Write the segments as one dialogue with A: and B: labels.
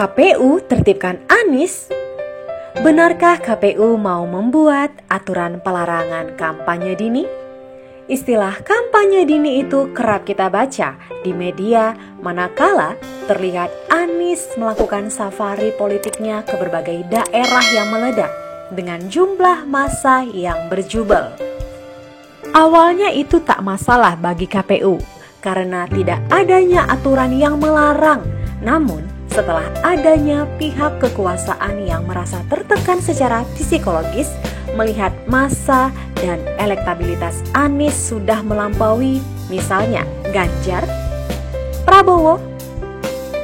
A: KPU tertibkan Anies. Benarkah KPU mau membuat aturan pelarangan kampanye dini? Istilah kampanye dini itu kerap kita baca di media manakala terlihat Anies melakukan safari politiknya ke berbagai daerah yang meledak dengan jumlah massa yang berjubel. Awalnya itu tak masalah bagi KPU karena tidak adanya aturan yang melarang. Namun, setelah adanya pihak kekuasaan yang merasa tertekan secara psikologis melihat massa dan elektabilitas Anies sudah melampaui misalnya Ganjar, Prabowo,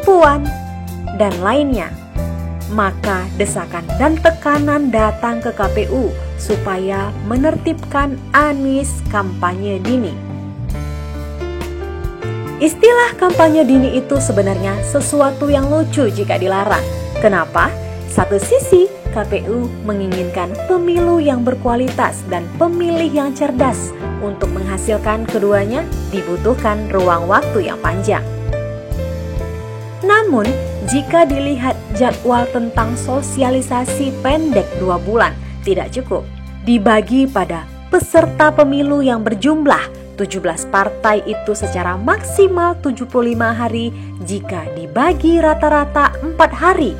A: Puan, dan lainnya, maka desakan dan tekanan datang ke KPU supaya menertibkan Anies kampanye dini. Istilah kampanye dini itu sebenarnya sesuatu yang lucu jika dilarang. Kenapa? Satu sisi, KPU menginginkan pemilu yang berkualitas dan pemilih yang cerdas. Untuk menghasilkan keduanya dibutuhkan ruang waktu yang panjang. Namun, jika dilihat jadwal tentang sosialisasi pendek 2 bulan, tidak cukup. Dibagi pada peserta pemilu yang berjumlah 17 partai itu secara maksimal 75 hari jika dibagi rata-rata 4 hari.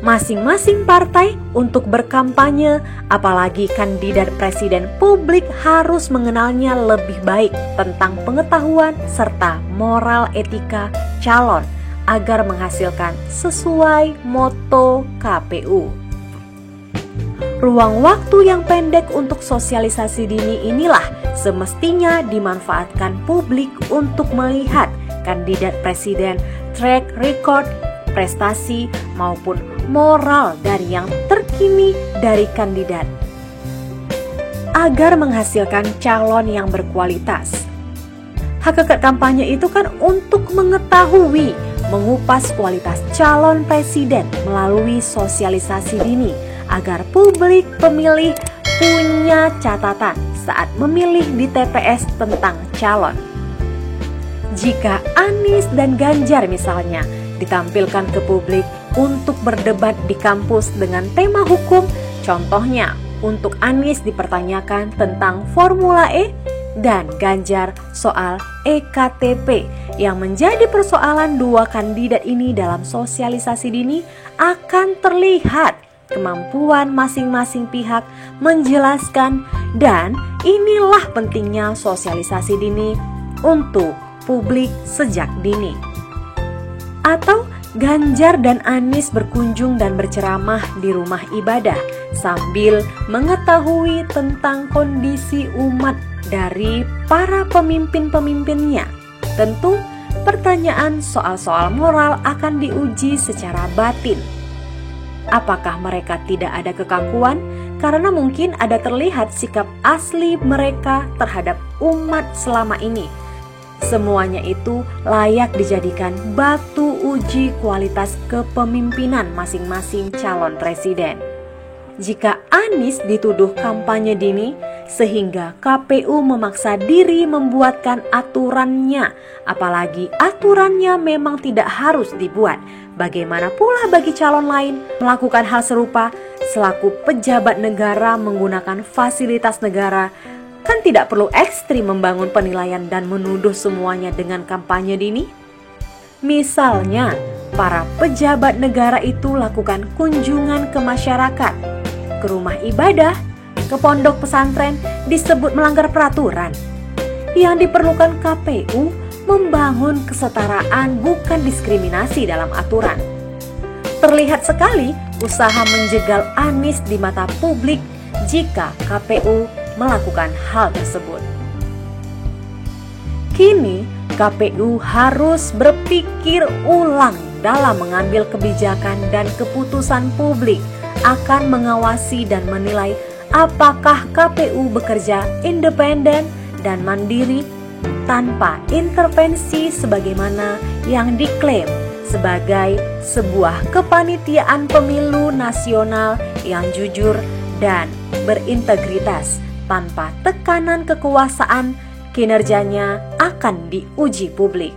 A: Masing-masing partai untuk berkampanye, apalagi kandidat presiden, publik harus mengenalnya lebih baik tentang pengetahuan serta moral etika calon agar menghasilkan sesuai moto KPU. Ruang waktu yang pendek untuk sosialisasi dini inilah semestinya dimanfaatkan publik untuk melihat kandidat presiden, track record, prestasi maupun moral dari yang terkini dari kandidat agar menghasilkan calon yang berkualitas. Hakikat kampanye itu kan untuk mengetahui, mengupas kualitas calon presiden melalui sosialisasi dini agar publik pemilih punya catatan saat memilih di TPS tentang calon. Jika Anies dan Ganjar misalnya ditampilkan ke publik untuk berdebat di kampus dengan tema hukum, contohnya untuk Anies dipertanyakan tentang Formula E dan Ganjar soal EKTP, yang menjadi persoalan dua kandidat ini dalam sosialisasi dini akan terlihat kemampuan masing-masing pihak menjelaskan, dan inilah pentingnya sosialisasi dini untuk publik sejak dini. Atau Ganjar dan Anies berkunjung dan berceramah di rumah ibadah sambil mengetahui tentang kondisi umat dari para pemimpin-pemimpinnya. Tentu pertanyaan soal-soal moral akan diuji secara batin. Apakah mereka tidak ada kekakuan? Karena mungkin ada terlihat sikap asli mereka terhadap umat selama ini. Semuanya itu layak dijadikan batu uji kualitas kepemimpinan masing-masing calon presiden. Jika Anies dituduh kampanye dini, sehingga KPU memaksa diri membuatkan aturannya, apalagi aturannya memang tidak harus dibuat. Bagaimana pula bagi calon lain melakukan hal serupa selaku pejabat negara menggunakan fasilitas negara? Kan tidak perlu ekstrim membangun penilaian dan menuduh semuanya dengan kampanye dini. Misalnya, para pejabat negara itu lakukan kunjungan ke masyarakat, ke rumah ibadah, ke pondok pesantren disebut melanggar peraturan. Yang diperlukan KPU membangun kesetaraan, bukan diskriminasi dalam aturan. Terlihat sekali usaha menjegal Anies di mata publik jika KPU melakukan hal tersebut. Kini KPU harus berpikir ulang dalam mengambil kebijakan dan keputusan publik akan mengawasi dan menilai apakah KPU bekerja independen dan mandiri tanpa intervensi sebagaimana yang diklaim sebagai sebuah kepanitiaan pemilu nasional yang jujur dan berintegritas tanpa tekanan kekuasaan. Kinerjanya akan diuji publik.